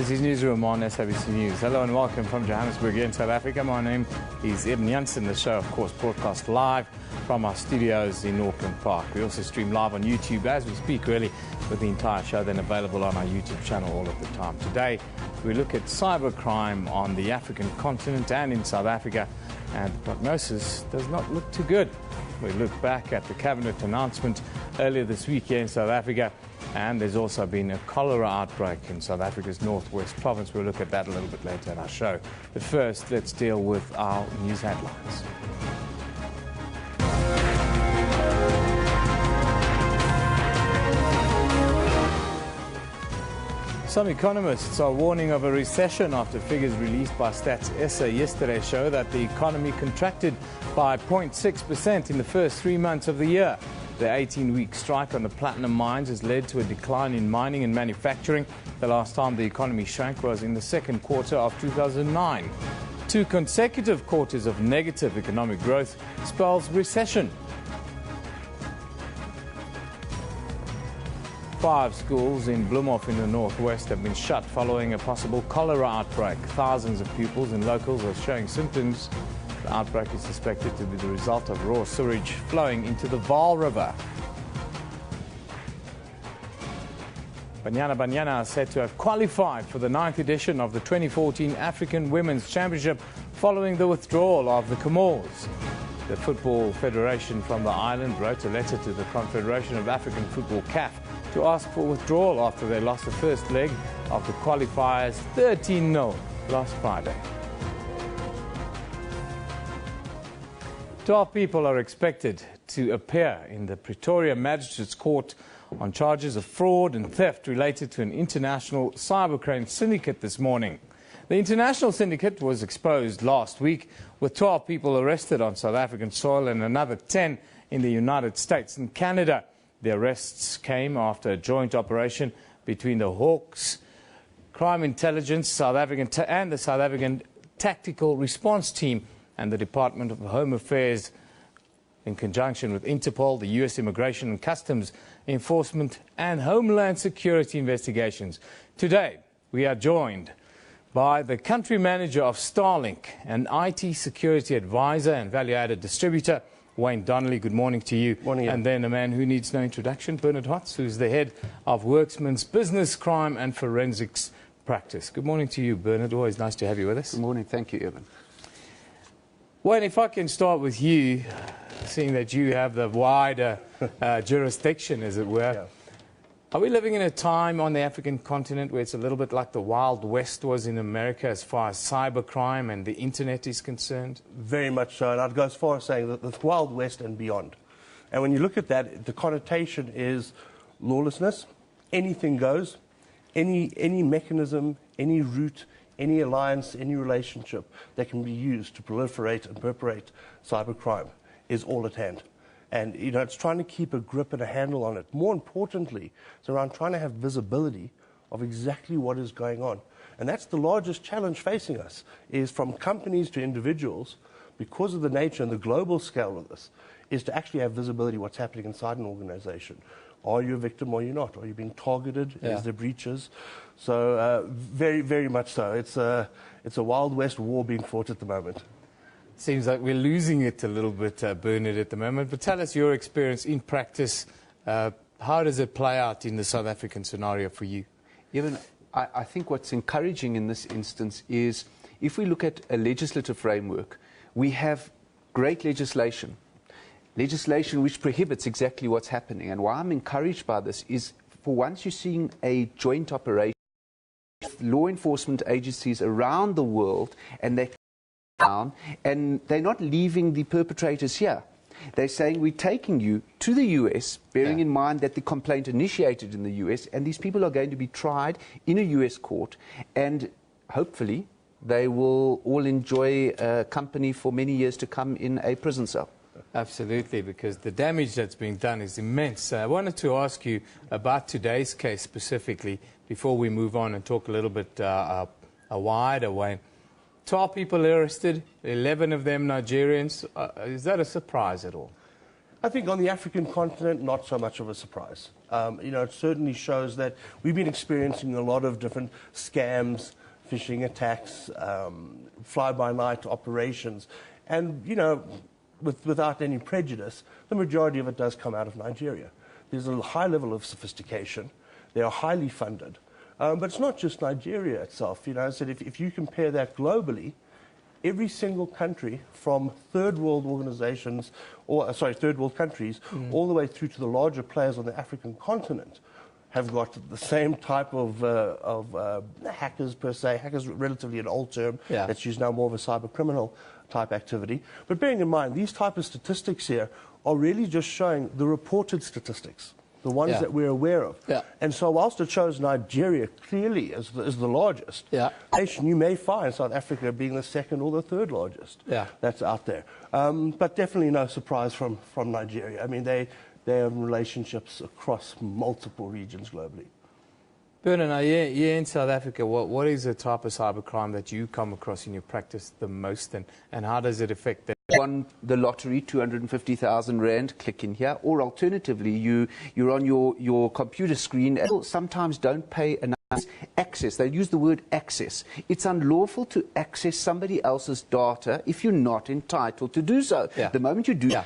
This is Newsroom on SABC News. Hello and welcome from Johannesburg in South Africa. My name is Eben Jansen. The show, of course, broadcast live from our studios in Auckland Park. We also stream live on YouTube as we speak, really, with the entire show then available on our YouTube channel all of the time. Today, we look at cybercrime on the African continent and in South Africa, and the prognosis does not look too good. We look back at the cabinet announcement earlier this week here in South Africa, and there's also been a cholera outbreak in South Africa's northwest province. We'll look at that a little bit later in our show. But first, let's deal with our news headlines. Some economists are warning of a recession after figures released by Stats SA yesterday show that the economy contracted by 0.6% in the first 3 months of the year. The 18-week strike on the platinum mines has led to a decline in mining and manufacturing. The last time the economy shrank was in the second quarter of 2009. 2 consecutive quarters of negative economic growth spells recession. 5 schools in Bloemhof in the Noerrhest have been shut following a possible cholera outbreak. Thousands of pupils and locals are showing symptoms. The outbreak is suspected to be the result of raw sewage flowing into the Vaal River. Banyana is said to have qualified for the 9th edition of the 2014 African Women's Championship following the withdrawal of the Comores. The Football Federation from the island wrote a letter to the Confederation of African Football CAF to ask for withdrawal after they lost the first leg of the qualifiers 13-0 last Friday. 12 people are expected to appear in the Pretoria Magistrates Court on charges of fraud and theft related to an international cybercrime syndicate this morning. The international syndicate was exposed last week, with 12 people arrested on South African soil and another 10 in the United States and Canada. The arrests came after a joint operation between the Hawks Crime Intelligence South African and the South African Tactical Response Team and the Department of Home Affairs in conjunction with Interpol, the U.S. Immigration and Customs Enforcement and Homeland Security Investigations. Today, we are joined by the country manager of Starlink, an IT security advisor and value-added distributor, Wayne Donnelly. Good morning to you. Morning. And then a man who needs no introduction, Bernard Hotz, who's the head of Worksman's Business Crime and Forensics Practice. Good morning to you, Bernard. Always nice to have you with us. Good morning. Thank you, Eben. Wayne, if I can start with you, seeing that you have the wider jurisdiction, as it were. Yeah. Are we living in a time on the African continent where it's a little bit like the Wild West was in America as far as cybercrime and the internet is concerned? Very much so, and I'd go as far as saying that the Wild West and beyond. And when you look at that, the connotation is lawlessness, anything goes, any mechanism, any route, any alliance, any relationship that can be used to proliferate and perpetrate cybercrime is all at hand. And, you know, it's trying to keep a grip and a handle on it. More importantly, it's around trying to have visibility of exactly what is going on. And that's the largest challenge facing us, is from companies to individuals, because of the nature and the global scale of this, is to actually have visibility of what's happening inside an organization. Are you a victim or are you not? Are you being targeted? Yeah. Is there breaches? So very, very much so. It's a Wild West war being fought at the moment. Seems like we're losing it a little bit, Bernard, at the moment. But tell us your experience in practice. How does it play out in the South African scenario for you? Even I think what's encouraging in this instance is if we look at a legislative framework, we have great legislation which prohibits exactly what's happening. And why I'm encouraged by this is, for once, you're seeing a joint operation with law enforcement agencies around the world, and they're down, and they're not leaving the perpetrators here. They're saying, we're taking you to the US, bearing in mind that the complaint initiated in the US, and these people are going to be tried in a US court, and hopefully they will all enjoy company for many years to come in a prison cell. Absolutely, because the damage that's being done is immense. I wanted to ask you about today's case specifically before we move on and talk a little bit wider, Wayne. 12 people arrested, 11 of them Nigerians. Is that a surprise at all? I think on the African continent, not so much of a surprise. It certainly shows that we've been experiencing a lot of different scams, phishing attacks, fly-by-night operations. And, without any prejudice, the majority of it does come out of Nigeria. There's a high level of sophistication. They are highly funded. But it's not just Nigeria itself. I said if you compare that globally, every single country from third world organizations, third world countries, all the way through to the larger players on the African continent have got the same type of hackers per se. Hackers relatively an old term that's used now more of a cyber criminal type activity. But bearing in mind, these type of statistics here are really just showing the reported statistics, the ones that we're aware of. And so whilst it shows Nigeria clearly as the largest nation, you may find South Africa being the second or the third largest that's out there. But definitely no surprise from Nigeria. I mean, they have relationships across multiple regions globally. Bernard, now you're in South Africa. What is the type of cybercrime that you come across in your practice the most, and how does it affect them? Won the lottery, 250,000 Rand, click in here. Or alternatively, you're on your computer screen. People sometimes don't pay enough access. They use the word access. It's unlawful to access somebody else's data if you're not entitled to do so. The moment you do...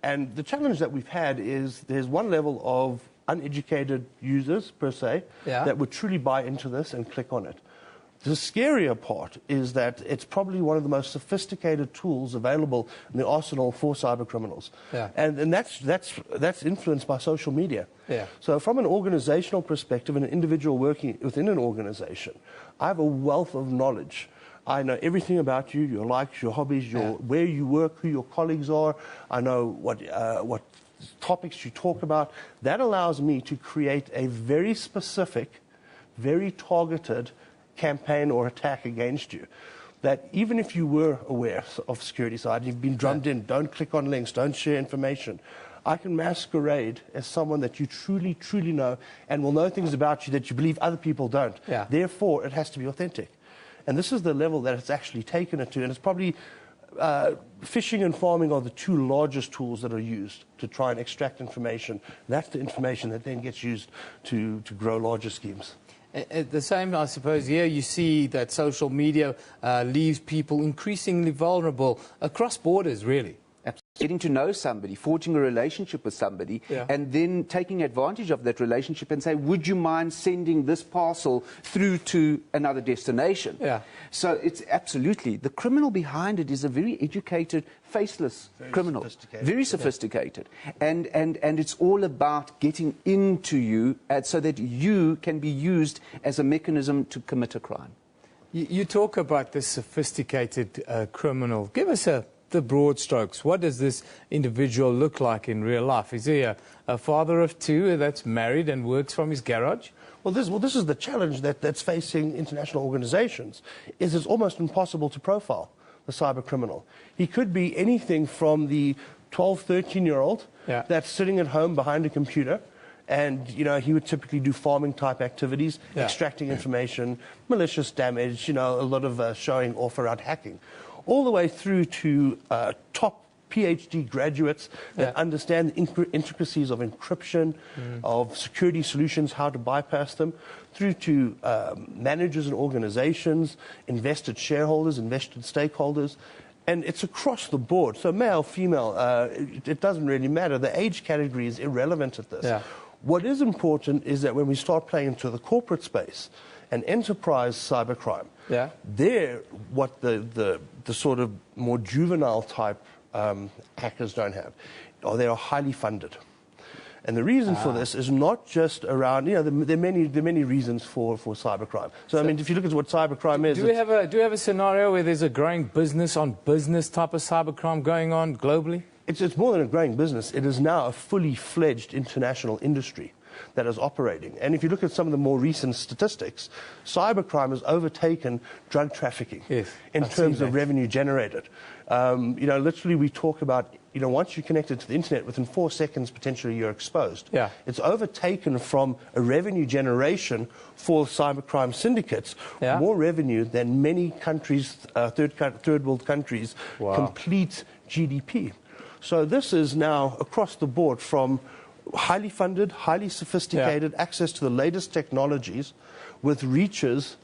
And the challenge that we've had is there's one level of uneducated users, per se, that would truly buy into this and click on it. The scarier part is that it's probably one of the most sophisticated tools available in the arsenal for cyber criminals. And that's influenced by social media. So from an organizational perspective, and an individual working within an organization, I have a wealth of knowledge. I know everything about you, your likes, your hobbies, where you work, who your colleagues are. I know what topics you talk about. That allows me to create a very specific, very targeted campaign or attack against you. That even if you were aware of security side, you've been drummed in, don't click on links, don't share information, I can masquerade as someone that you truly, truly know and will know things about you that you believe other people don't. Therefore, it has to be authentic. And this is the level that it's actually taken it to, and it's probably phishing and farming are the two largest tools that are used to try and extract information. That's the information that then gets used to grow larger schemes. At the same, I suppose, here you see that social media leaves people increasingly vulnerable across borders, really. Getting to know somebody, forging a relationship with somebody, and then taking advantage of that relationship and say, would you mind sending this parcel through to another destination? So it's absolutely, the criminal behind it is a very educated, faceless criminal. Very sophisticated. And it's all about getting into you so that you can be used as a mechanism to commit a crime. You talk about this sophisticated criminal. Give us the broad strokes. What does this individual look like in real life? Is he a father of two that's married and works from his garage? Well, this is the challenge that's facing international organizations, is it's almost impossible to profile the cyber criminal. He could be anything from the 12, 13-year-old that's sitting at home behind a computer, and he would typically do farming type activities, extracting information, malicious damage, a lot of showing off around hacking, all the way through to top PhD graduates that understand the intricacies of encryption, of security solutions, how to bypass them, through to managers and organizations, invested shareholders, invested stakeholders. And it's across the board. So male, female, it doesn't really matter. The age category is irrelevant at this. What is important is that when we start playing into the corporate space and enterprise cybercrime, there, what the sort of more juvenile type hackers don't have, they are highly funded. And the reason for this is not just around, there are many reasons for cybercrime. So I mean, if you look at what cybercrime is... Do we have a scenario where there's a growing business on business type of cybercrime going on globally? It's more than a growing business. It is now a fully fledged international industry that is operating. And if you look at some of the more recent statistics, cybercrime has overtaken drug trafficking in terms of revenue generated. Literally we talk about, once you're connected to the internet, within 4 seconds, potentially you're exposed. It's overtaken from a revenue generation for cybercrime syndicates, more revenue than many countries, third world countries, complete GDP. So this is now across the board, from highly funded, highly sophisticated, access to the latest technologies with reaches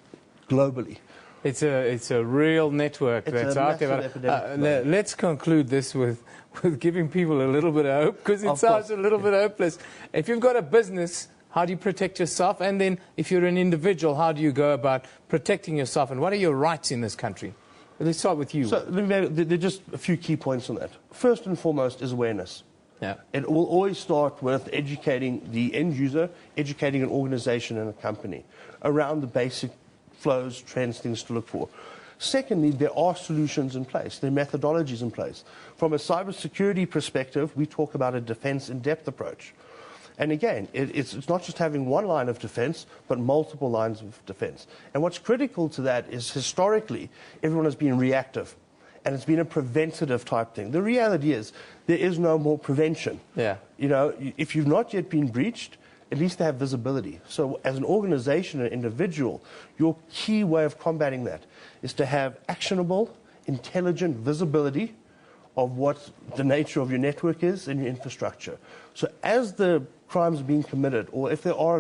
globally. It's a real network that's out there. Let's conclude this with giving people a little bit of hope, because it sounds a little bit hopeless. If you've got a business, how do you protect yourself? And then if you're an individual, how do you go about protecting yourself? And what are your rights in this country? Let's start with you. So there are just a few key points on that. First and foremost is awareness. Yeah. It will always start with educating the end user, educating an organization and a company around the basic flows, trends, things to look for. Secondly, there are solutions in place. There are methodologies in place. From a cybersecurity perspective, we talk about a defense in-depth approach. And again, it's not just having one line of defense, but multiple lines of defense. And what's critical to that is, historically, everyone has been reactive. And it's been a preventative type thing. The reality is, there is no more prevention. Yeah. You know, if you've not yet been breached, at least they have visibility. So as an organization, an individual, your key way of combating that is to have actionable, intelligent visibility of what the nature of your network is and your infrastructure. So as the crimes are being committed, or if there are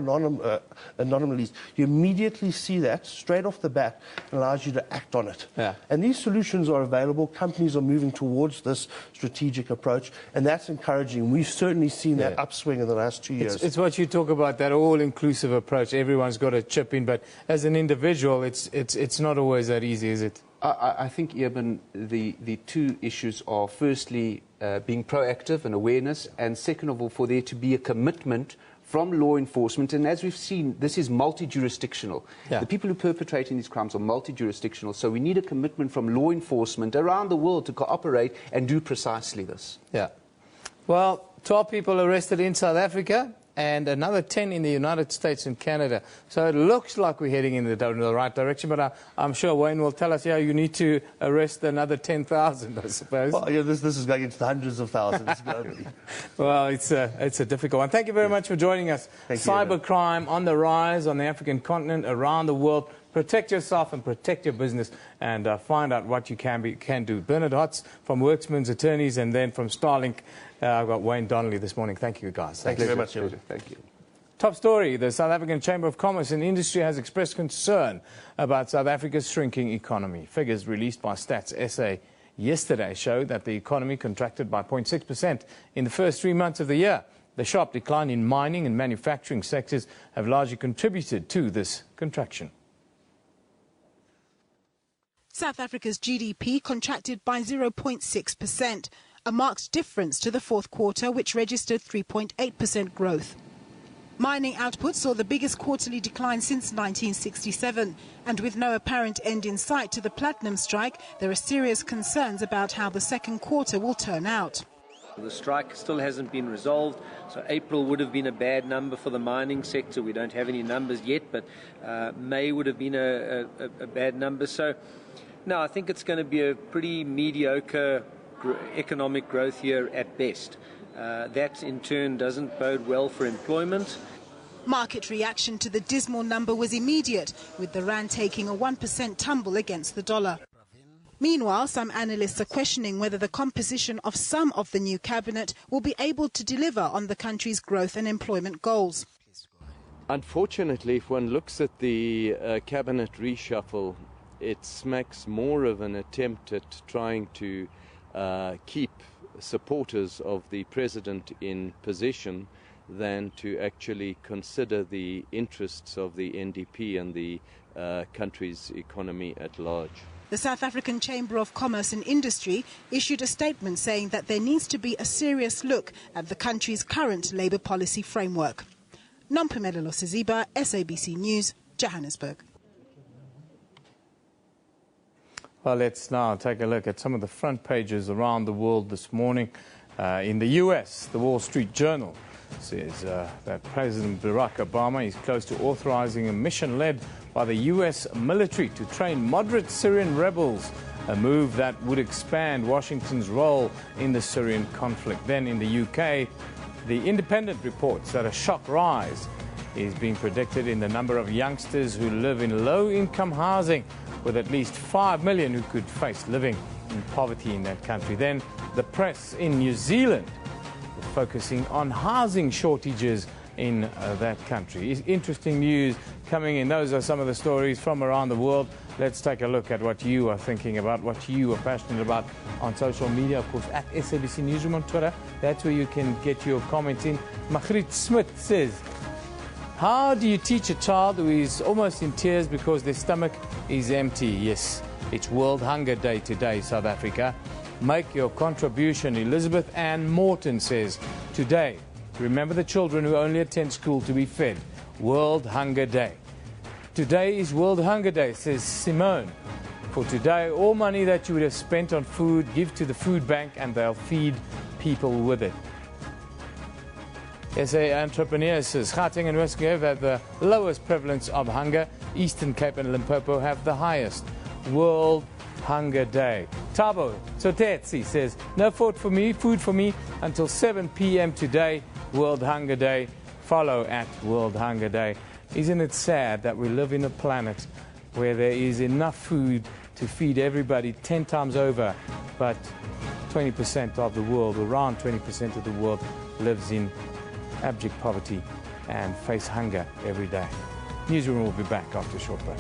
anomalies, you immediately see that straight off the bat and allows you to act on it. Yeah. And these solutions are available. Companies are moving towards this strategic approach, and that's encouraging. We've certainly seen that upswing in the last 2 years. It's what you talk about, that all-inclusive approach. Everyone's got to chip in, but as an individual, it's not always that easy, is it? I think, Eben, the two issues are, firstly, being proactive and awareness, and second of all, for there to be a commitment from law enforcement. And as we've seen, this is multi-jurisdictional. Yeah. The people who are perpetrating these crimes are multi-jurisdictional, so we need a commitment from law enforcement around the world to cooperate and do precisely this. Yeah. Well, 12 people arrested in South Africa, and another 10 in the United States and Canada. So it looks like we're heading in the right direction, but I'm sure Wayne will tell us, yeah, you need to arrest another 10,000, I suppose. Well, yeah, this is going into the hundreds of thousands globally. Well, it's a difficult one. Thank you very much for joining us. Cybercrime on the rise on the African continent, around the world. Protect yourself and protect your business, and find out what you can do. Bernard Hotz from Worksman's Attorneys, and then from Starlink, I've got Wayne Donnelly this morning. Thank you, guys. Thank you very much. Thank you. Top story. The South African Chamber of Commerce and Industry has expressed concern about South Africa's shrinking economy. Figures released by Stats SA yesterday show that the economy contracted by 0.6% in the first 3 months of the year. The sharp decline in mining and manufacturing sectors have largely contributed to this contraction. South Africa's GDP contracted by 0.6%, a marked difference to the fourth quarter, which registered 3.8% growth. Mining output saw the biggest quarterly decline since 1967, and with no apparent end in sight to the platinum strike, there are serious concerns about how the second quarter will turn out. The strike still hasn't been resolved, so April would have been a bad number for the mining sector. We don't have any numbers yet, but May would have been a bad number. So, no, I think it's going to be a pretty mediocre economic growth year at best. That, in turn, doesn't bode well for employment. Market reaction to the dismal number was immediate, with the rand taking a 1% tumble against the dollar. Meanwhile, some analysts are questioning whether the composition of some of the new cabinet will be able to deliver on the country's growth and employment goals. Unfortunately, if one looks at the cabinet reshuffle, it smacks more of an attempt at trying to keep supporters of the president in position than to actually consider the interests of the NDP and the country's economy at large. The South African Chamber of Commerce and Industry issued a statement saying that there needs to be a serious look at the country's current labour policy framework. Nompumelelo Siziba, SABC News, Johannesburg. Well, let's now take a look at some of the front pages around the world this morning. In the U.S., the Wall Street Journal says that President Barack Obama is close to authorizing a mission led by the U.S. military to train moderate Syrian rebels, a move that would expand Washington's role in the Syrian conflict. Then in the U.K., The Independent reports that a shock rise is being predicted in the number of youngsters who live in low-income housing, with at least 5 million who could face living and poverty in that country. Then the press in New Zealand focusing on housing shortages in that country. Interesting news coming in. Those are some of the stories from around the world. Let's take a look at what you are thinking about, what you are passionate about on social media. Of course, at SABC Newsroom on Twitter. That's where you can get your comments in. Magritte Smith says, how do you teach a child who is almost in tears because their stomach is empty? Yes, it's World Hunger Day today, South Africa. Make your contribution. Elizabeth Ann Morton says, today, remember the children who only attend school to be fed. World Hunger Day. Today is World Hunger Day, says Simone. For today, all money that you would have spent on food, give to the food bank and they'll feed people with it. SA Entrepreneur says, Gauteng and Western Cape have the lowest prevalence of hunger. Eastern Cape and Limpopo have the highest. World Hunger Day. Tabo Sotetsi says, no food for me until 7 p.m. today. World Hunger Day. Follow at World Hunger Day. Isn't it sad that we live in a planet where there is enough food to feed everybody 10 times over, but 20% of the world, around 20% of the world, lives in abject poverty and face hunger every day? Newsroom will be back after a short break.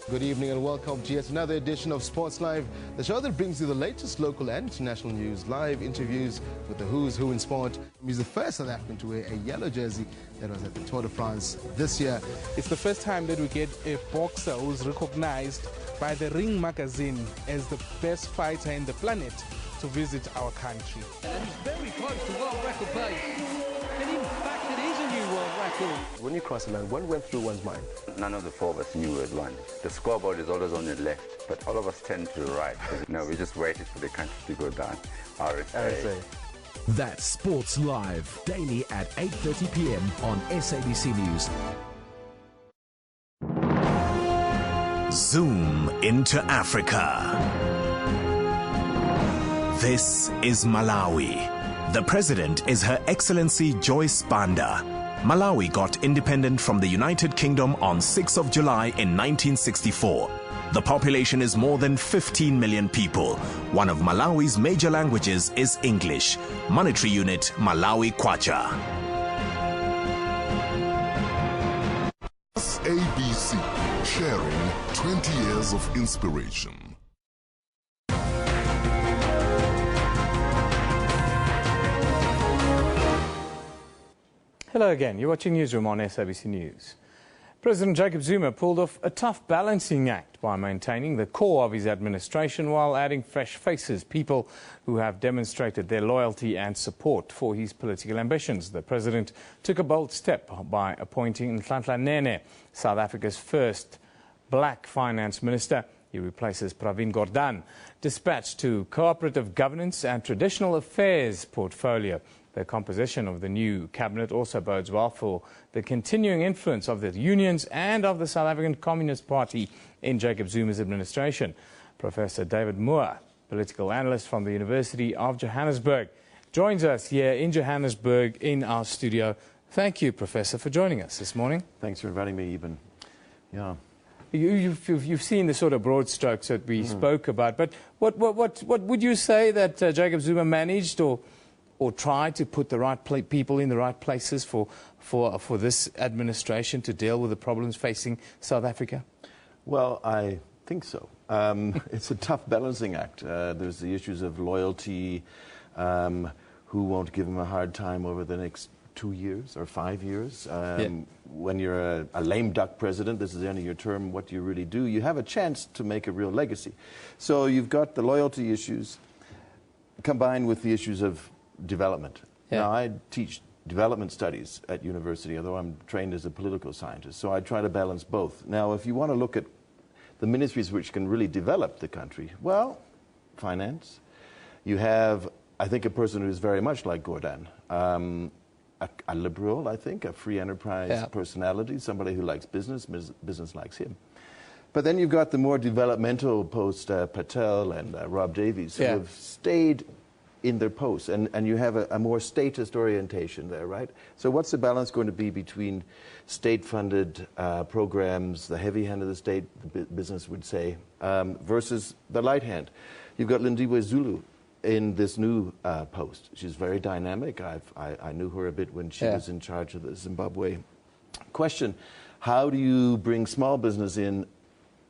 Good evening and welcome to yet another edition of Sports Live, the show that brings you the latest local and international news, live interviews with the who's who in sport. He's the first South African to wear a yellow jersey that was at the Tour de France this year. It's the first time that we get a boxer who's recognized by the Ring magazine as the best fighter in the planet to visit our country. And he's very close to world record pace. And in fact, it is a new world record. When you cross the line, what went through one's mind? None of the four of us knew where it won. The scoreboard is always on the left, but all of us tend to the right. No, we just waited for the country to go down. RSA. That's Sports Live, daily at 8:30 p.m. on SABC News. Zoom into Africa. This is Malawi. The president is Her Excellency Joyce Banda. Malawi got independent from the United Kingdom on 6th of July in 1964. The population is more than 15 million people. One of Malawi's major languages is English. Monetary unit Malawi Kwacha. SABC, sharing 20 years of inspiration. Hello again. You're watching Newsroom on SABC News. President Jacob Zuma pulled off a tough balancing act by maintaining the core of his administration while adding fresh faces, people who have demonstrated their loyalty and support for his political ambitions. The president took a bold step by appointing Nhlanhla Nene, South Africa's first black finance minister. He replaces Pravin Gordhan, dispatched to Cooperative Governance and Traditional Affairs portfolio. The composition of the new cabinet also bodes well for the continuing influence of the unions and of the South African Communist Party in Jacob Zuma's administration. Professor David Moore, political analyst from the University of Johannesburg, joins us here in Johannesburg in our studio. Thank you, Professor, for joining us this morning. Thanks for inviting me, Eben. Yeah. You've seen the sort of broad strokes that we spoke about, but what would you say that Jacob Zuma managed or tried to put the right people in the right places for this administration to deal with the problems facing South Africa? Well, I think so. It's a tough balancing act. There's the issues of loyalty, who won't give him a hard time over the next 2 years or 5 years. When you're a lame duck president, this is the end of your term, what do you really do? You have a chance to make a real legacy. So you've got the loyalty issues combined with the issues of development. Now, I teach development studies at university, although I'm trained as a political scientist, so I try to balance both. Now, if you want to look at the ministries which can really develop the country, well, finance. You have I think, a person who is very much like Gordon. A liberal, I think, a free enterprise personality, somebody who likes business, business likes him. But then you've got the more developmental post, Patel and Rob Davies, who have stayed in their posts, and you have a more statist orientation there, right? So what's the balance going to be between state-funded programs, the heavy hand of the state, the business would say, versus the light hand? You've got Lindiwe Zulu in this new post. She's very dynamic. I knew her a bit when she was in charge of the Zimbabwe question. How do you bring small business in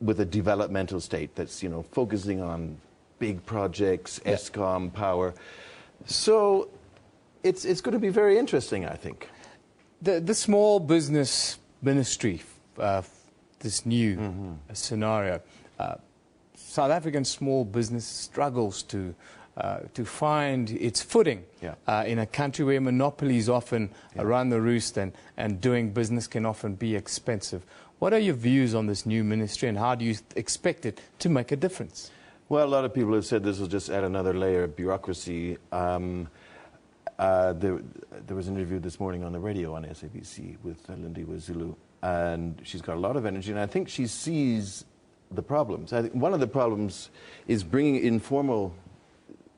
with a developmental state that's, you know, focusing on big projects, Eskom, power? So it's going to be very interesting, I think. The small business ministry, this new scenario, South African small business struggles to find its footing in a country where monopolies often run the roost, and doing business can often be expensive. What are your views on this new ministry, and how do you expect it to make a difference? Well, a lot of people have said this will just add another layer of bureaucracy. There was an interview this morning on the radio on SABC with Lindiwe Zulu, and she's got a lot of energy, and I think she sees the problems. I think one of the problems is bringing informal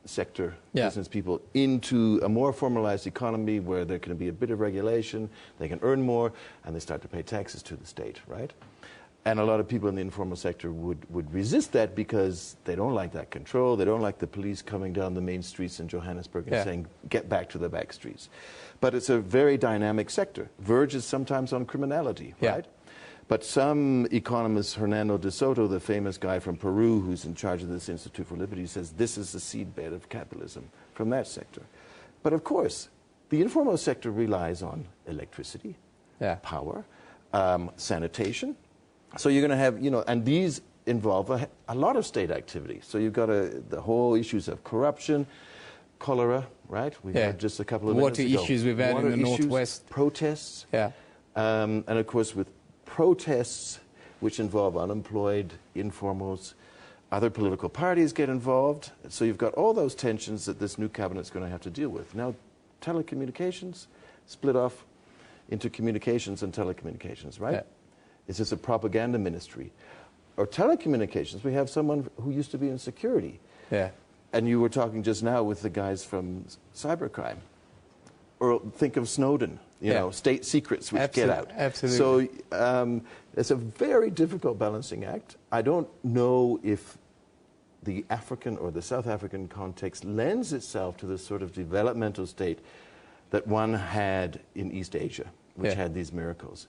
sector business people into a more formalized economy where there can be a bit of regulation, they can earn more, and they start to pay taxes to the state, right? And a lot of people in the informal sector would resist that because they don't like that control, they don't like the police coming down the main streets in Johannesburg and saying, get back to the back streets. But it's a very dynamic sector, verges sometimes on criminality, right? But some economists, Hernando de Soto, the famous guy from Peru who's in charge of this Institute for Liberty, says this is the seedbed of capitalism from that sector. But of course, the informal sector relies on electricity, power, sanitation. So you're going to have, you know, and these involve a lot of state activity. So you've got the whole issues of corruption, cholera, right? We had just a couple of minutes ago. Water issues we've had in the Northwest. Protests. And of course with protests which involve unemployed, informals, other political parties get involved. So you've got all those tensions that this new cabinet's going to have to deal with. Now, telecommunications split off into communications and telecommunications, right? Is this a propaganda ministry? Or telecommunications, we have someone who used to be in security. And you were talking just now with the guys from Cybercrime. Or think of Snowden, you know, state secrets which get out. Absolutely. So it's a very difficult balancing act. I don't know if the African or the South African context lends itself to the sort of developmental state that one had in East Asia, which had these miracles.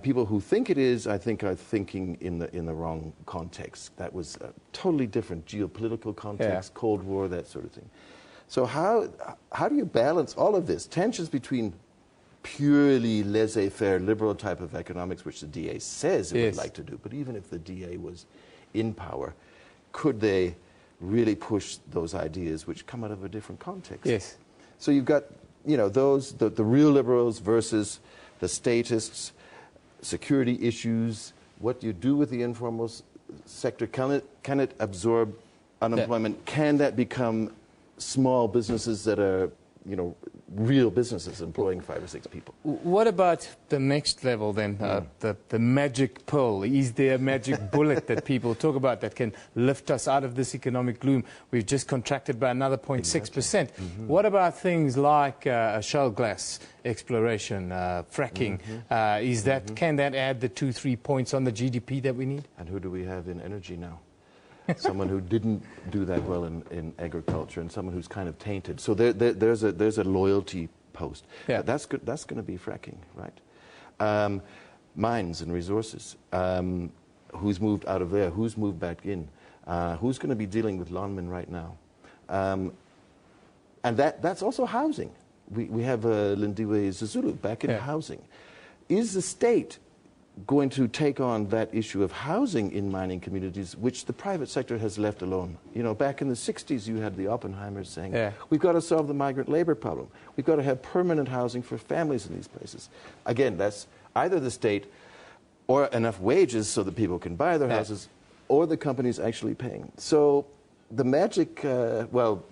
People who think it is, I think, are thinking in the wrong context. That was a totally different geopolitical context, Cold War, that sort of thing. So how do you balance all of this? Tensions between purely laissez-faire liberal type of economics, which the DA says it would like to do, but even if the DA was in power, could they really push those ideas which come out of a different context? So you've got, you know, those, the real liberals versus the statists, security issues, what do you do with the informal sector? Can it absorb unemployment? Can that become small businesses that are, you know, real businesses employing 5 or 6 people? What about the next level then, the magic pill? Is there a magic bullet that people talk about that can lift us out of this economic gloom? We've just contracted by another 0.6%. What about things like shale gas exploration, fracking? Can that add the 2-3 points on the GDP that we need? And who do we have in energy now? Someone who didn't do that well in agriculture, and someone who's kind of tainted. So there's a loyalty post. But that's going to be fracking, right? Mines and resources. Who's moved out of there? Who's moved back in? Who's going to be dealing with lawmen right now? And that's also housing. We have Lindiwe Zulu back in housing. Is the state going to take on that issue of housing in mining communities, which the private sector has left alone? You know, back in the 60s, you had the Oppenheimers saying, we've got to solve the migrant labor problem. We've got to have permanent housing for families in these places. Again, that's either the state or enough wages so that people can buy their houses, or the companies actually paying. So the magic, well,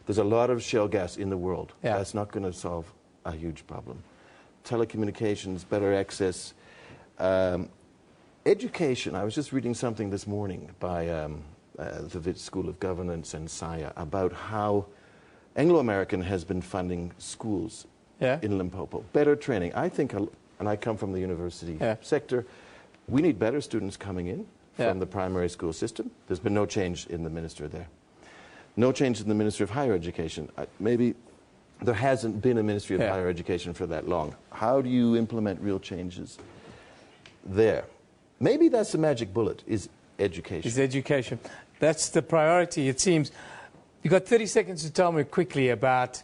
There's a lot of shale gas in the world. Yeah. That's not going to solve a huge problem. Telecommunications, better access, education. I was just reading something this morning by the Wits School of Governance and SAIA about how Anglo-American has been funding schools in Limpopo. Better training. I think, and I come from the university sector, we need better students coming in from the primary school system. There's been no change in the minister there. No change in the Ministry of Higher Education. Maybe there hasn't been a Ministry of Higher Education for that long. How do you implement real changes there? Maybe that's the magic bullet, is education. Is education. That's the priority, it seems. You've got 30 seconds to tell me quickly about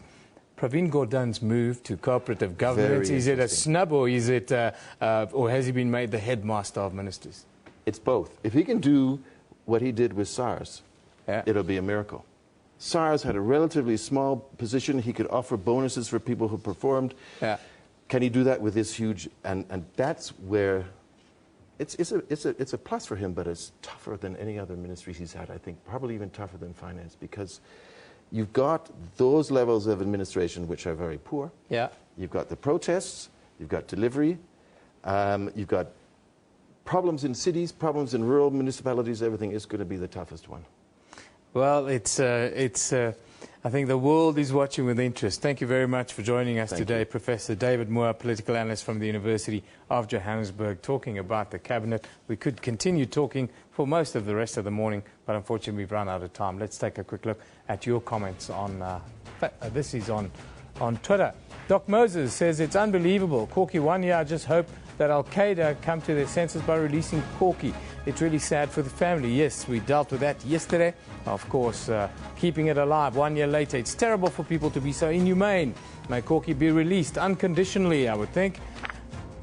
Pravin Gordhan's move to cooperative governance. Is it a snub, or is it, or has he been made the headmaster of ministers? It's both. If he can do what he did with SARS, it'll be a miracle. SARS had a relatively small position. He could offer bonuses for people who performed. Can he do that with this huge? And that's where it's a plus for him, but it's tougher than any other ministry he's had. I think probably even tougher than finance, because you've got those levels of administration which are very poor. You've got the protests. You've got delivery. You've got problems in cities, problems in rural municipalities. Everything is going to be the toughest one. Well, I think the world is watching with interest. Thank you very much for joining us today, Professor David Moore, political analyst from the University of Johannesburg, talking about the cabinet. We could continue talking for most of the rest of the morning, but unfortunately we've run out of time. Let's take a quick look at your comments on, this is on Twitter. Doc Moses says, it's unbelievable. Corky 1 year, I just hope that Al-Qaeda come to their senses by releasing Corky. It's really sad for the family. Yes, we dealt with that yesterday. Of course, keeping it alive 1 year later. It's terrible for people to be so inhumane. May Corky be released unconditionally, I would think.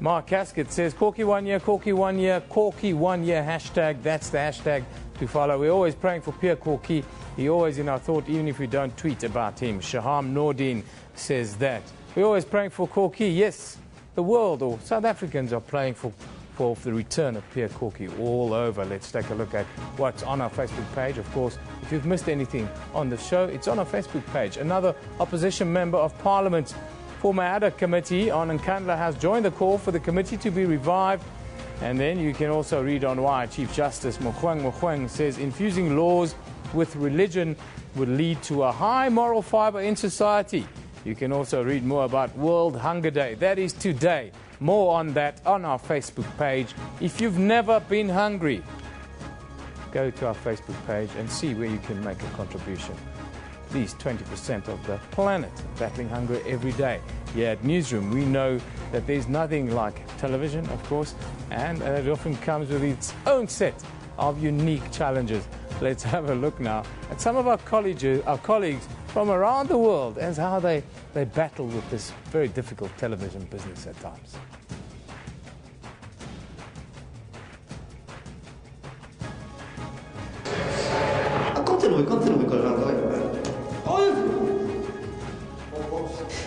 Mark Casket says, Corky 1 year, Corky 1 year, Corky 1 year hashtag. That's the hashtag to follow. We're always praying for Pierre Corky. He's always in our thought, even if we don't tweet about him. Shaham Nordin says that. We're always praying for Corky. Yes, the world, or South Africans, are praying for the return of Pierre Corky all over. Let's take a look at what's on our Facebook page. Of course, if you've missed anything on the show, it's on our Facebook page. Another opposition member of Parliament, former ADA committee on Nkandla, has joined the call for the committee to be revived. And then you can also read on why Chief Justice Mogoeng says infusing laws with religion would lead to a high moral fiber in society. You can also read more about World Hunger Day. That is today. More on that on our Facebook page. If you've never been hungry, go to our Facebook page and see where you can make a contribution. At least 20% of the planet battling hunger every day. Here at Newsroom, we know that there's nothing like television, of course, and it often comes with its own set of unique challenges. Let's have a look now at some of our colleagues from around the world as how they battle with this very difficult television business at times.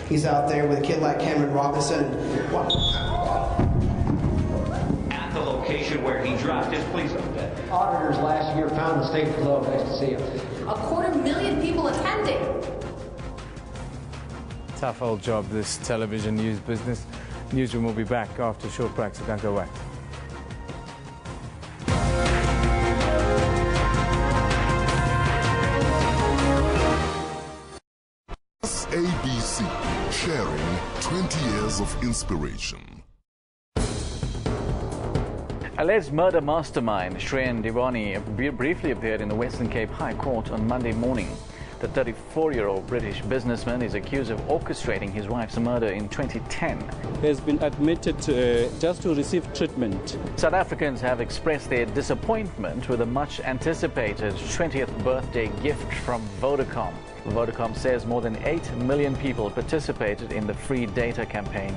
He's out there with a kid like Cameron Robinson. At the location where he dropped his police update. Auditors last year found the state below. Nice to see you. 250,000 people attending. Tough old job, this television news business. Newsroom will be back after a short break, so don't go away. SABC, sharing 20 years of inspiration. Alleged murder mastermind Shreen Divani briefly appeared in the Western Cape High Court on Monday morning. The 34-year-old British businessman is accused of orchestrating his wife's murder in 2010. He has been admitted just to receive treatment. South Africans have expressed their disappointment with the much-anticipated 20th birthday gift from Vodacom. Vodacom says more than 8 million people participated in the free data campaign.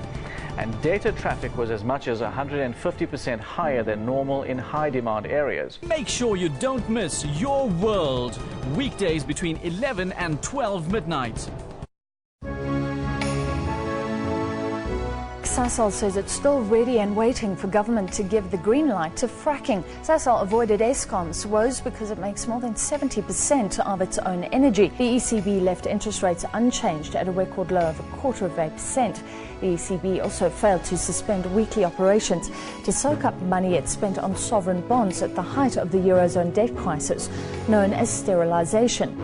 And data traffic was as much as 150% higher than normal in high-demand areas. Make sure you don't miss Your World, weekdays between 11 and 12 midnight. Sasol says it's still ready and waiting for government to give the green light to fracking. Sasol avoided Eskom's woes because it makes more than 70% of its own energy. The ECB left interest rates unchanged at a record low of 0.25%. The ECB also failed to suspend weekly operations to soak up money it spent on sovereign bonds at the height of the Eurozone debt crisis, known as sterilisation.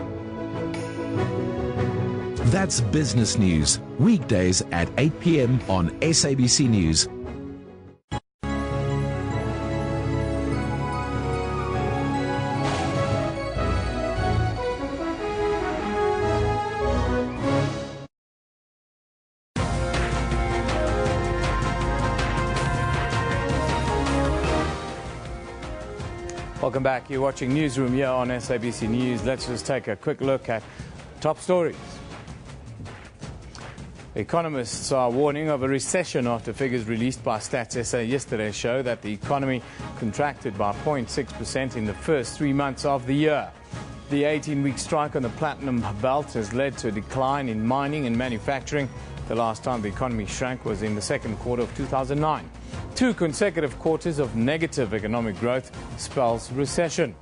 That's business news, weekdays at 8 p.m. on SABC News. Welcome back. You're watching Newsroom here on SABC News. Let's just take a quick look at top stories. Economists are warning of a recession after figures released by Stats SA yesterday show that the economy contracted by 0.6% in the first 3 months of the year. The 18-week strike on the platinum belt has led to a decline in mining and manufacturing. The last time the economy shrank was in the second quarter of 2009. 2 consecutive quarters of negative economic growth spells recession.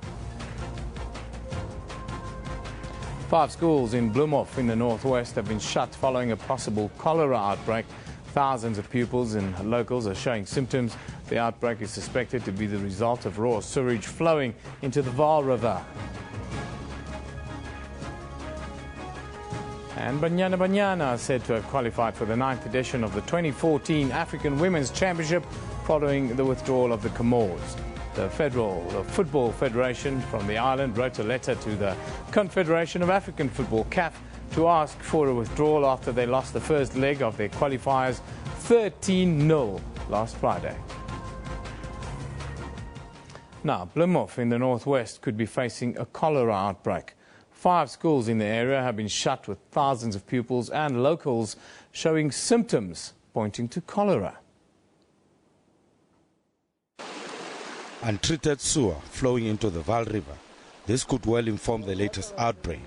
5 schools in Bloemhof in the Noerrhest have been shut following a possible cholera outbreak. Thousands of pupils and locals are showing symptoms. The outbreak is suspected to be the result of raw sewage flowing into the Vaal River. And Banyana Banyana are said to have qualified for the 9th edition of the 2014 African Women's Championship following the withdrawal of the Comores. The Football Federation from the island wrote a letter to the Confederation of African Football, CAF, to ask for a withdrawal after they lost the first leg of their qualifiers 13-0 last Friday. Now, Bloemhof in the Noerrhest could be facing a cholera outbreak. 5 schools in the area have been shut with thousands of pupils and locals showing symptoms pointing to cholera. Untreated sewer flowing into the Vaal River. This could well inform the latest outbreak.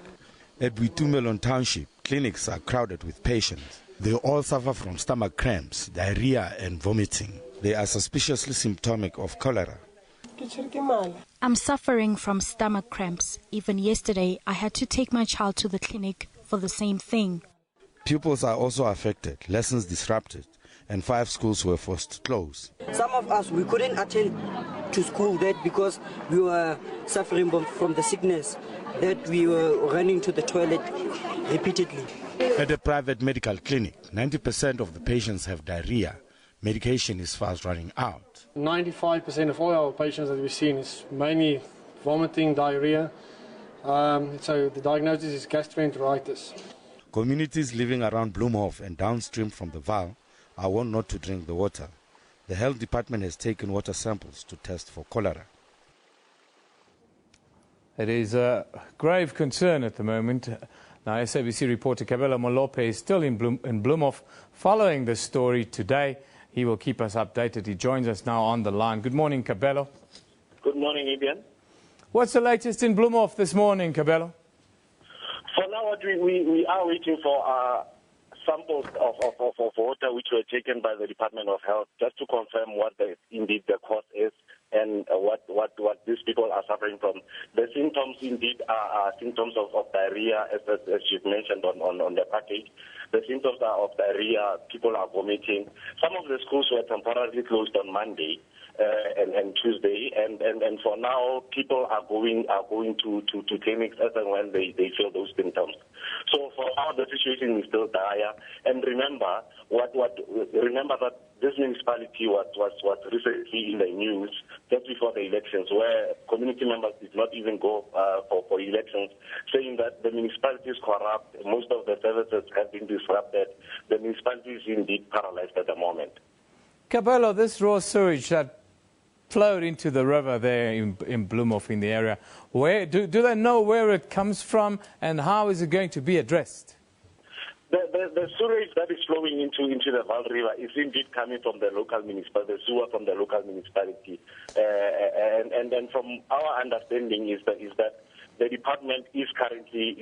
At Witumelon Township, clinics are crowded with patients. They all suffer from stomach cramps, diarrhea and vomiting. They are suspiciously symptomatic of cholera. I'm suffering from stomach cramps. Even yesterday, I had to take my child to the clinic for the same thing. Pupils are also affected, lessons disrupted, and 5 schools were forced to close. Some of us, we couldn't attend to school that because we were suffering from the sickness, that we were running to the toilet repeatedly. At a private medical clinic, 90% of the patients have diarrhea. Medication is fast running out. 95% of all our patients that we've seen is mainly vomiting, diarrhea. So the diagnosis is gastroenteritis. Communities living around Bloemhof and downstream from the Vaal are warned not to drink the water. The health department has taken water samples to test for cholera. It is a grave concern at the moment. Now, SABC reporter Kabelo Molope is still in Bloemhof following this story today. He will keep us updated. He joins us now on the line. Good morning, Kabelo. Good morning, Eben. What's the latest in Bloemhof this morning, Kabelo? For now, we are waiting for samples of water which were taken by the Department of Health just to confirm what indeed the cause is and what these people are suffering from. The symptoms indeed are symptoms of diarrhea, as you've mentioned on the package. The symptoms are of diarrhea, people are vomiting. Some of the schools were temporarily closed on Monday and Tuesday, and for now people are going to clinics as and when they feel those symptoms. So for now the situation is still dire. And remember that this municipality was recently in the news just before the elections, where community members did not even go for elections, saying that the municipality is corrupt, most of the services have been disrupted. The municipality is indeed paralyzed at the moment. Kabelo, this raw sewage that flowed into the river there in Bloemhof in the area, where do they know where it comes from and how is it going to be addressed? The sewage that is flowing into the Vaal River is indeed coming from the local municipality, the sewer from the local municipality. And then from our understanding is that the department is currently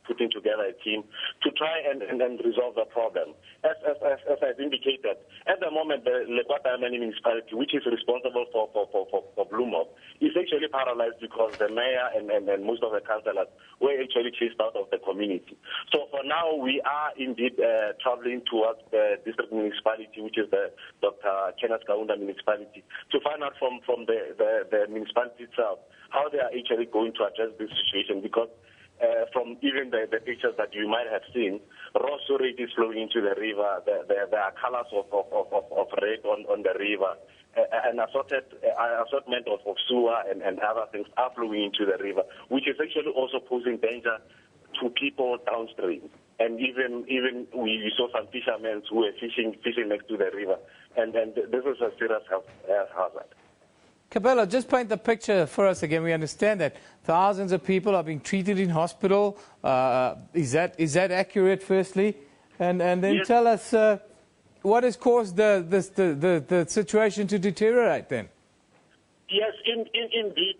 putting together a team to try and resolve the problem. As I've indicated, at the moment, the Lekwata municipality, which is responsible for Blue Mob, is actually paralyzed because the mayor and most of the councillors were actually chased out of the community. So for now, we are indeed traveling towards the district municipality, which is the Dr. Kenneth Kaunda municipality, to find out from the municipality itself how they are actually going to address this situation, because from even the pictures that you might have seen, raw sewage is flowing into the river. There are colors of red on the river. An assortment of sewer and other things are flowing into the river, which is actually also posing danger to people downstream. And even we saw some fishermen who were fishing next to the river, and this is a serious health hazard. Kabelo, just paint the picture for us again. We understand that thousands of people are being treated in hospital. Is that accurate, firstly? And then yes. Tell us what has caused the situation to deteriorate then? Yes, indeed,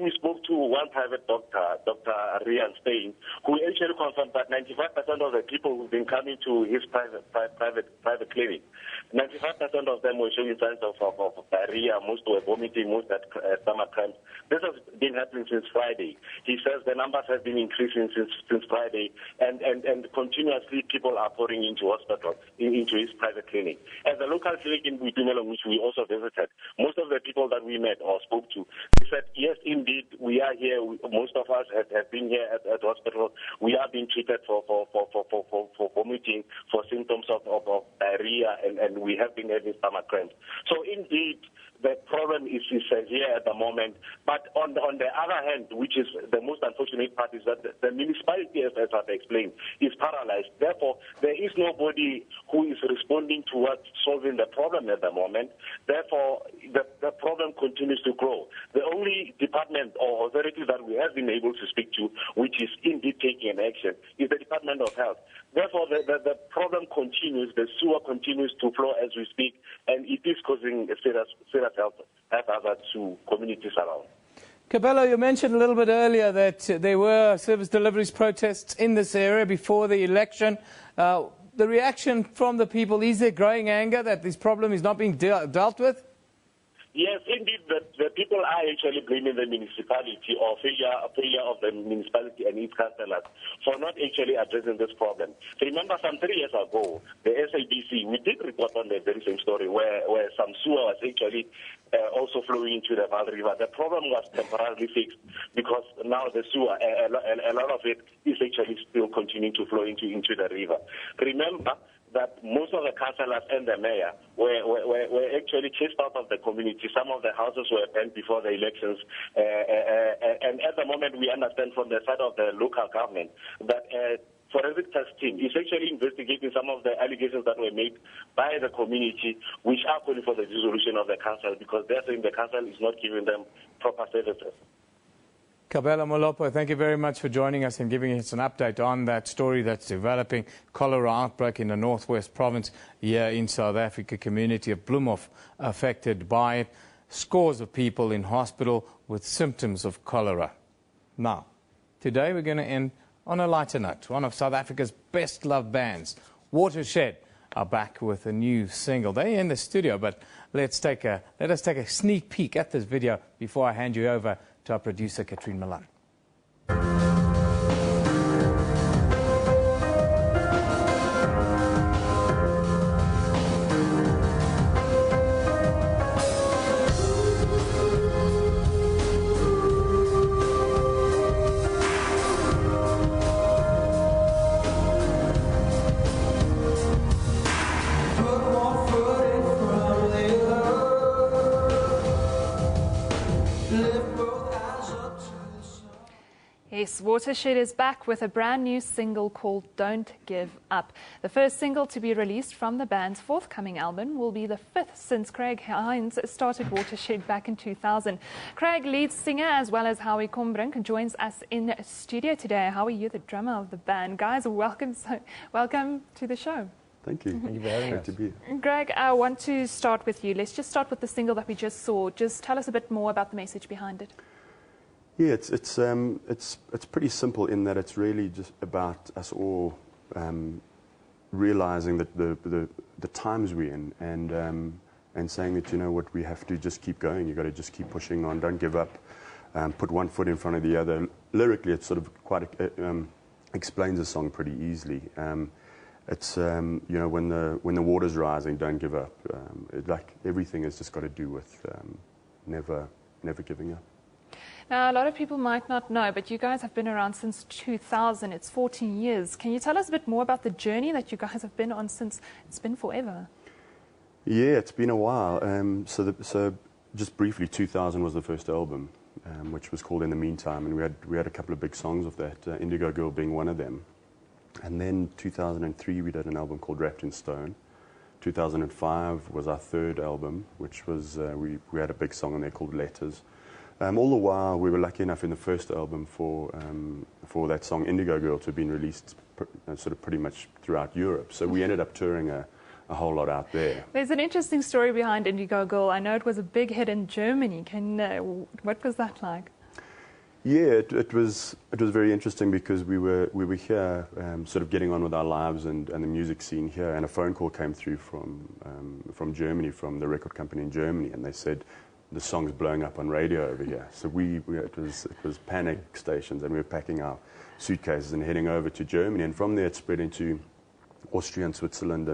we spoke to one private doctor, Dr. Arica in Spain, who actually confirmed that 95% of the people who've been coming to his private clinic, 95% of them were showing signs of diarrhea, most were vomiting, most had stomach cramps. This has been happening since Friday. He says the numbers have been increasing since Friday, and continuously people are pouring into hospital, into his private clinic. At the local clinic in Boitumelo, which we also visited, most of the people that we met or spoke to, they said, yes, indeed, we are here. Most of us have been here at hospital. We are being treated for vomiting, for symptoms of diarrhea, and we have been having stomach cramps. So indeed, the problem is here at the moment. But on the other hand, which is the most unfortunate part, is that the municipality, as I've explained, is paralyzed. Therefore, there is nobody who is responding towards solving the problem at the moment. Therefore, the problem continues to grow. The only department or authority that we have been able to speak to, which is indeed taking an action, is the Department of Health. Therefore, the problem continues, the sewer continues to flow as we speak, and it is causing a serious health hazard to communities around. Kabelo, you mentioned a little bit earlier that there were service deliveries protests in this area before the election. The reaction from the people, is there growing anger that this problem is not being dealt with? Yes, indeed, the people are actually blaming the municipality or failure of the municipality and its councillors for not actually addressing this problem. Remember, some 3 years ago, the SABC, we did report on the very same story where some sewer was actually also flowing into the Vaal River. The problem was temporarily fixed because now the sewer, a lot of it is actually still continuing to flow into the river. Remember that most of the councillors and the mayor were actually chased out of the community. Some of the houses were burnt before the elections. And at the moment, we understand from the side of the local government that forensic test team is actually investigating some of the allegations that were made by the community, which are calling for the dissolution of the council because they're saying the council is not giving them proper services. Kabelo Molopo, thank you very much for joining us and giving us an update on that story that's developing. Cholera outbreak in the Northwest Province here in South Africa. Community of Bloemhof affected by it. Scores of people in hospital with symptoms of cholera. Now, today we're going to end on a lighter note. One of South Africa's best-loved bands, Watershed, are back with a new single. They're in the studio, but let us take a sneak peek at this video before I hand you over to our producer, Katrine Milan. Yes, Watershed is back with a brand new single called Don't Give Up. The first single to be released from the band's forthcoming album will be the 5th since Craig Hines started Watershed back in 2000. Craig, lead singer, as well as Howie Kombrink, joins us in studio today. Howie, you're the drummer of the band. Guys, welcome to the show. Thank you. Thank you for having us. To be here. Greg, I want to start with you. Let's just start with the single that we just saw. Just tell us a bit more about the message behind it. Yeah, it's pretty simple in that it's really just about us all realizing that the times we're in and saying that, you know what, we have to just keep going. You've got to just keep pushing on. Don't give up. Put one foot in front of the other. Lyrically, it's sort of quite explains the song pretty easily. It's you know, when the water's rising, don't give up. Like everything has just got to do with never giving up. Now, a lot of people might not know, but you guys have been around since 2000. It's 14 years. Can you tell us a bit more about the journey that you guys have been on since it's been forever? Yeah, it's been a while. So just briefly, 2000 was the first album, which was called In the Meantime, and we had a couple of big songs of that, Indigo Girl being one of them. And then 2003, we did an album called Wrapped in Stone. 2005 was our third album, which was, we had a big song on there called Letters. All the while, we were lucky enough in the first album for that song Indigo Girl to have been released sort of pretty much throughout Europe. So we ended up touring a whole lot out there. There's an interesting story behind Indigo Girl. I know it was a big hit in Germany. What was that like? Yeah, it was very interesting because we were here sort of getting on with our lives and the music scene here, and a phone call came through from Germany, from the record company in Germany, and they said, the song's blowing up on radio over here. So it was panic stations, and we were packing our suitcases and heading over to Germany. And from there it spread into Austria and Switzerland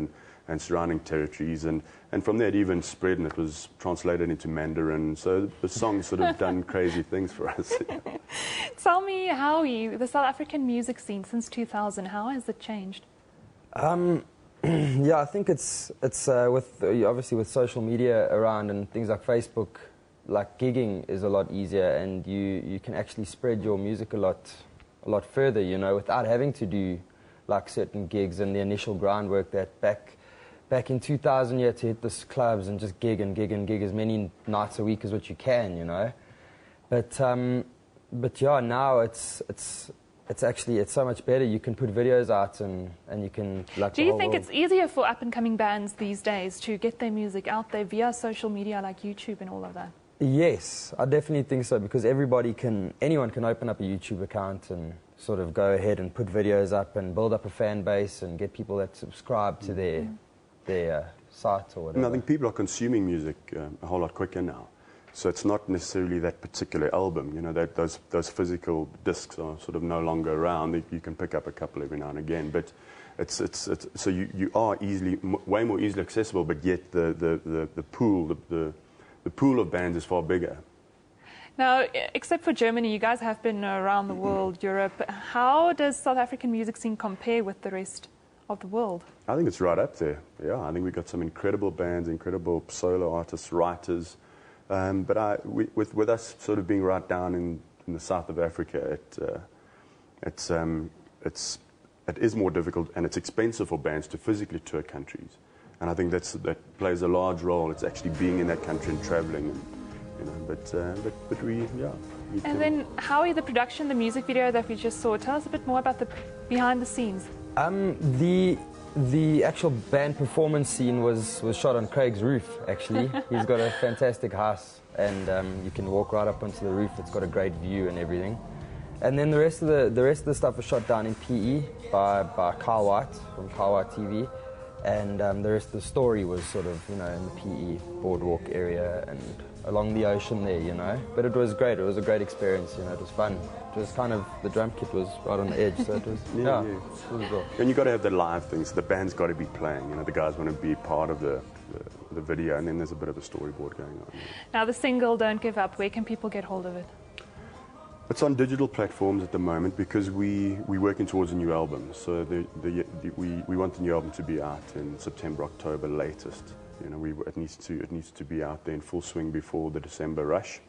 and surrounding territories. And from there it even spread, and it was translated into Mandarin. So the song's sort of done crazy things for us. Tell me, Howie, the South African music scene since 2000, how has it changed? Yeah, I think it's obviously with social media around and things like Facebook, like gigging is a lot easier, and you can actually spread your music a lot further, you know, without having to do like certain gigs and the initial groundwork that back in 2000 you had to hit the clubs and just gig as many nights a week as what you can, you know. But yeah, now it's so much better. You can put videos out and you can like. Do you think it's easier for up-and-coming bands these days to get their music out there via social media like YouTube and all of that? Yes, I definitely think so, because anyone can open up a YouTube account and sort of go ahead and put videos up and build up a fan base and get people that subscribe to their site or whatever. And I think people are consuming music a whole lot quicker now. So it's not necessarily that particular album, you know, those physical discs are sort of no longer around. You can pick up a couple every now and again, but so you are way more easily accessible, but yet the pool of bands is far bigger. Now, except for Germany, you guys have been around the world, Europe. How does South African music scene compare with the rest of the world? I think it's right up there. Yeah, I think we've got some incredible bands, incredible solo artists, writers. But with us sort of being right down in the south of Africa, it is more difficult, and it's expensive for bands to physically tour countries. And I think that plays a large role. It's actually being in that country and traveling, you know. But we. And then, Howie, the production, the music video that we just saw. Tell us a bit more about the behind the scenes. The actual band performance scene was shot on Craig's roof, actually. He's got a fantastic house, and you can walk right up onto the roof. It's got a great view and everything. And then the rest of the stuff was shot down in PE by Kyle White from Kyle White TV. And the rest of the story was sort of, you know, in the PE boardwalk area and along the ocean there, you know. But it was great. It was a great experience, you know. It was fun. It was kind of, the drum kit was right on the edge, so it was, it was cool. And you've got to have the live things. The band's got to be playing, you know. The guys want to be part of the video, and then there's a bit of a storyboard going on. Now, the single, Don't Give Up, where can people get hold of it? It's on digital platforms at the moment because we're working towards a new album. So we want the new album to be out in September, October latest. You know, it needs to be out there in full swing before the December rush.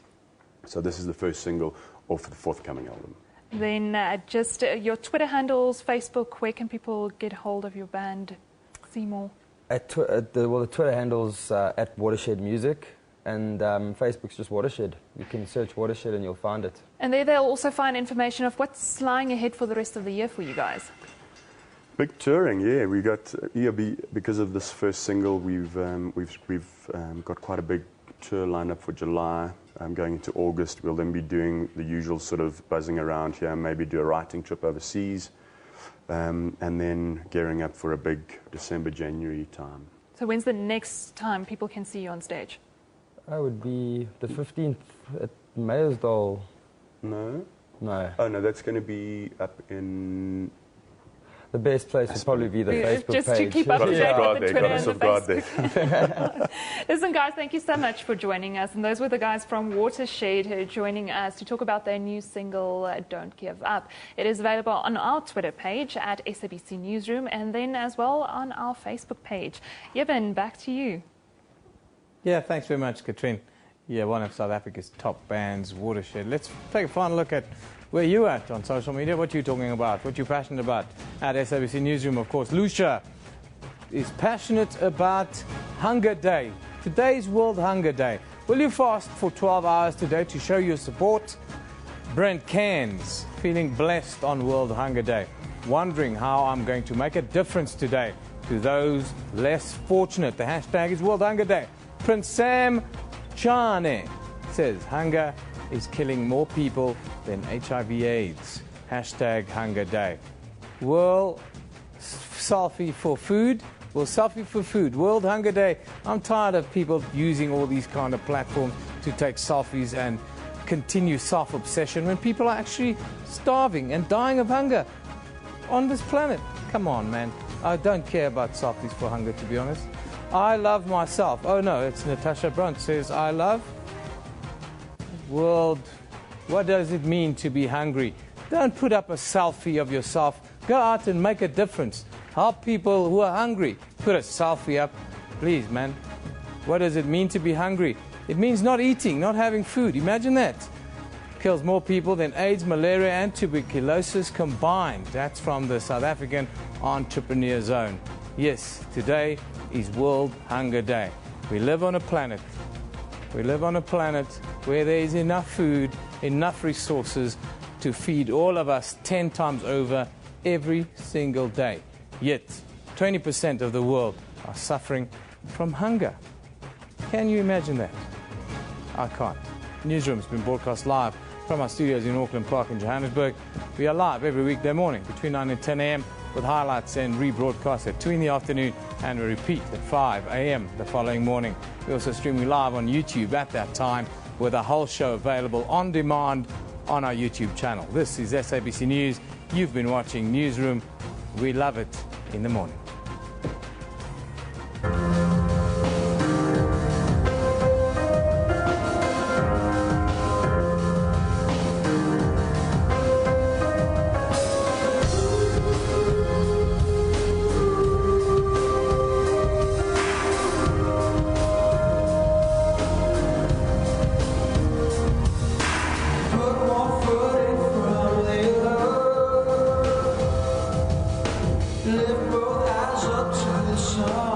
So this is the first single off the forthcoming album. Then just your Twitter handles, Facebook, where can people get hold of your band, see more? The Twitter handle's at Watershed Music, and Facebook's just Watershed. You can search Watershed and you'll find it. And there they'll also find information of what's lying ahead for the rest of the year for you guys. Big touring, yeah. We got ERB because of this first single. We've got quite a big tour lined up for July. Going into August, we'll then be doing the usual sort of buzzing around here, maybe do a writing trip overseas, and then gearing up for a big December, January time. So when's the next time people can see you on stage? That would be the 15th at Meyersdal. No. No. Oh, no, that's going to be up in... The best place would probably be the Facebook just page. Just to keep up to date with the Twitter and the Facebook. Listen, guys, thank you so much for joining us. And those were the guys from Watershed who are joining us to talk about their new single, Don't Give Up. It is available on our Twitter page at SABC Newsroom and then as well on our Facebook page. Eben, back to you. Yeah, thanks very much, Katrine. Yeah, one of South Africa's top bands, Watershed. Let's take a final look at where you at on social media, what you're talking about, what you're passionate about. At SABC Newsroom, of course, Lucia is passionate about Hunger Day. Today's World Hunger Day. Will you fast for 12 hours today to show your support? Brent Cairns, feeling blessed on World Hunger Day, wondering how I'm going to make a difference today to those less fortunate. The hashtag is World Hunger Day. Prince Sam Chane says hunger is killing more people than HIV/AIDS. Hashtag Hunger Day. World Selfie for Food. World Selfie for Food. World Hunger Day. I'm tired of people using all these kind of platforms to take selfies and continue self-obsession when people are actually starving and dying of hunger on this planet. Come on, man. I don't care about selfies for hunger, to be honest. I love myself. Oh no, it's Natasha Brunt says, I love world. What does it mean to be hungry? Don't put up a selfie of yourself. Go out and make a difference. Help people who are hungry. Put a selfie up. Please, man. What does it mean to be hungry? It means not eating, not having food. Imagine that. Kills more people than AIDS, malaria, and tuberculosis combined. That's from the South African Entrepreneur Zone. Yes, today is World Hunger Day. We live on a planet. We live on a planet where there is enough food, enough resources to feed all of us 10 times over every single day. Yet, 20% of the world are suffering from hunger. Can you imagine that? I can't. Newsroom's been broadcast live from our studios in Auckland Park in Johannesburg. We are live every weekday morning between 9 and 10 a.m. with highlights and rebroadcasts at 2 in the afternoon and a repeat at 5 a.m. the following morning. We're also streaming live on YouTube at that time with a whole show available on demand on our YouTube channel. This is SABC News. You've been watching Newsroom. We love it in the morning. Lift both eyes up to the sun.